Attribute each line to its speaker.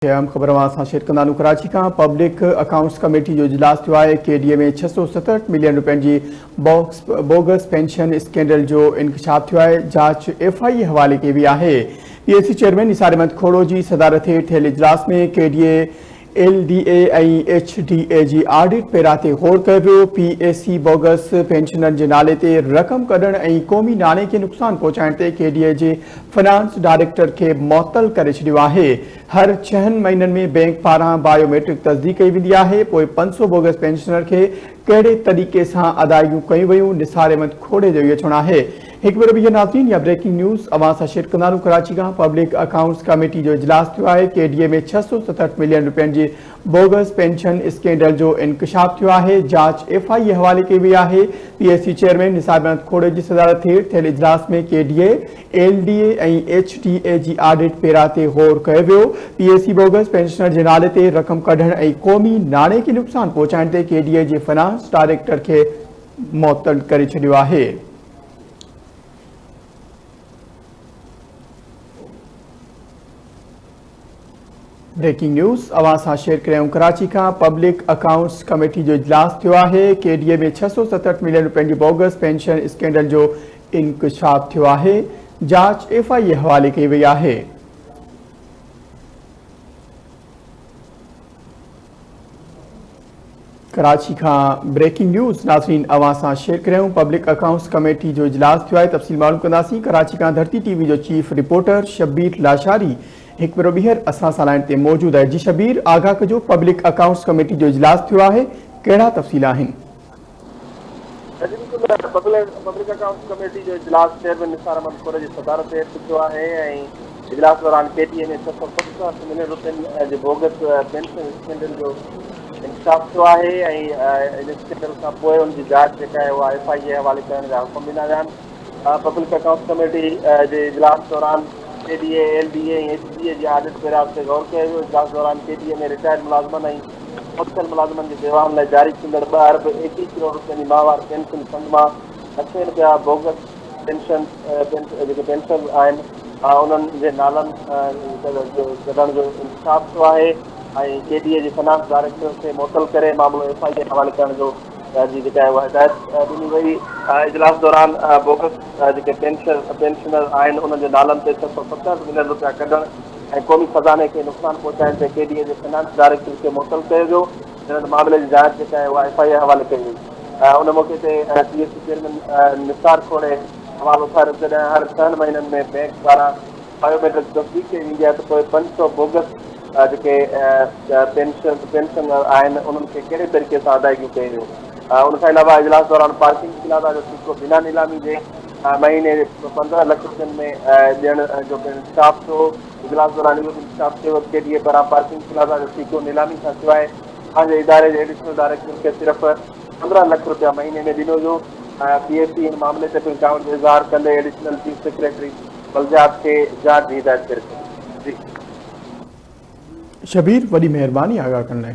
Speaker 1: अहम ख़बर सां शेयर कंदा कराची का पब्लिक अकाउंट्स कमेटी जो इजलास थियो आहे। केडीए में 667 मिलियन रुपयनि जी बोगस पेंशन स्कैंडल जो इंकशाफ थियो आहे। जांच एफआई हवाले कई वई आहे। पीएसी चेयरमैन निसार अहमद खोड़ो जी सदारत हेठि थियल इजलास में केडीए एलडीए ऐं एचडीए जी ऑडिट पैरां ते गौर कयो वियो। पीएसी बोगस पेंशनर के नाले ते रक़म कढण ऐं क़ौमी नाणे खे नुक़सान पहुचाइण ते केडीए जे फाइनेंस डायरेक्टर खे मुअत्तल करे छॾियो आहे। हर 6 महीननि में बैंक पारां बायोमेट्रिक तस्दीक कई वेंदी आहे। पोइ 500 बोगस पेंशनर खे कहिड़े तरीक़े सां अदायगियूं कयूं वयूं, निसार अहमद खोड़े जो इहो चवणु आहे। एक बार भी नाज़रीन या ब्रेकिंग न्यूज़ अवां सां शेयर कंदा कराची का पब्लिक अकाउंट्स कमेटी जो इजलास थियो आहे। केडीए में 667 मिलियन रुपयनि जी बोगस पेंशन स्कैंडल जो इंकशाफ थियो आहे। जांच एफआई हवाले कई वई आहे। पीएसी चेयरमैन निसार अहमद खोड़े जी सदारत हेठि थियल इजलास में केडीए एलडीए ऐं एचडीए जी ऑडिट पैरां ते गौर कयो वियो। पीएसी बोगस पेंशनर के नाले ते रक़म कढण ऐं क़ौमी नाणे खे नुक़सान पहुचाइण ते केडीए जे फाइनेंस डायरेक्टर खे मुअत्तल करे छॾियो आहे। ब्रेकिंग न्यूज़ अवां सां शेयर करियूं कराची का पब्लिक अकाउंट्स कमेटी जो इजलास थियो आहे। केडीए में 667 मिलियन रुपयनि जी बोगस पेंशन स्कैंडल जो इंकशाफ थियो आहे। जांच एफआई हवाले कई वई आहे। कराची का ब्रेकिंग न्यूज़ नाज़रीन अवां सां शेयर करियूं पब्लिक अकाउंट्स कमेटी जो इजलास थियो आहे। तफ़सील मालूम कंदासीं। कराची का धरती टीवी जो चीफ रिपोर्टर शबीर लाशारी एक बार ॿीहर असां सां लाइन ते मौजूद है। जी शबीर, आगाह कजो, पब्लिक अकाउंट्स कमेटी जो इजलास थियो आहे, कहिड़ा तफ़सील आहिनि?
Speaker 2: पब्लिक अकाउंट्स कमेटी जो इजलास चेयरमैन निसार अहमद खोड़े जी सदारत हेठि थियो आहे ऐं इजलास दौरान केडीए में 667 मिलियन रुपयनि जे बोगस पेंशन स्कैंडल जो इंकशाफ थियो आहे ऐं इन स्कैंडल खां पोइ उनजी जांच जेका आहे उहा एफआई जे हवाले करण जा हुकुम ॾिना विया आहिनि। पब्लिक अकाउंट्स कमेटी जे इजलास दौरान केडीए एलडीए ऐं एचडीए जी ऑडिट पैरां ते गौर कयो वियो। इजलास दौरान केडीए में रिटायर्ड मुलाज़िमनि ऐं मुअत्तल मुलाज़िमनि जे देवान लाइ जारी थींदड़ 2 अरब 21 करोड़ रुपयनि जी माहवार पेंशन फंड मां 8 रुपया बोगस पेंशन जेके पेंशन आहिनि उन्हनि जे नालनि कढण जो इंकशाफ थियो आहे ऐं केडीए जी फाइनेंस डायरेक्टर खे मुअत्तल करे मामिलो एफआई जे हवाले करण जो जी जेका आहे उहा हिदायत ॾिनी वई। इजलास दौरान बोगस जेके पेंशनर आहिनि उन्हनि जे नालनि ते 670 मिलियन रुपया कढण ऐं क़ौमी खज़ाने खे नुक़सान पहुचाइण ते केडीए जे फाइनेंस डायरेक्टर खे मुअत्तल कयो वियो। हिन मामले जी जांच जेका आहे उहा एफआई जे हवाले कई वई। उन मौक़े ते पीएसी चेयरमैन निसार खोड़े हवालो ठाहियो जॾहिं हर 6 महीननि में बैंक पारां बायोमेट्रिक तस्दीक कई वेंदी आहे त पोइ 500 बोगस जेके पेंशन आहिनि उन्हनि खे कहिड़े तरीक़े सां अदायगियूं कयूं वियूं। उनखां अलावा इजलास दौरान पार्किंग प्लाज़ा जो सिक्को बिना नीलामी जे महीने 15 लाख रुपयनि में ॾियण जो इंकशाफ थियो। इजलास दौरान इहो इंकशाफ थियो केडीए पारां पार्किंग प्लाज़ा जो सिक्को नीलामी सां सवाइ पंहिंजे इदारे जे एडिशनल डायरेक्टर खे सिर्फ़ 15 लाख रुपया महीने में ॾिनो वियो। पीएसी इन मामले ते पिणु काउंट जो इज़हार कंदे एडिशनल चीफ सेक्रेटरी बलजात खे जांच जी हिदायत करे। जी
Speaker 1: शबीर, वॾी महिरबानी आगाह करण लाइ।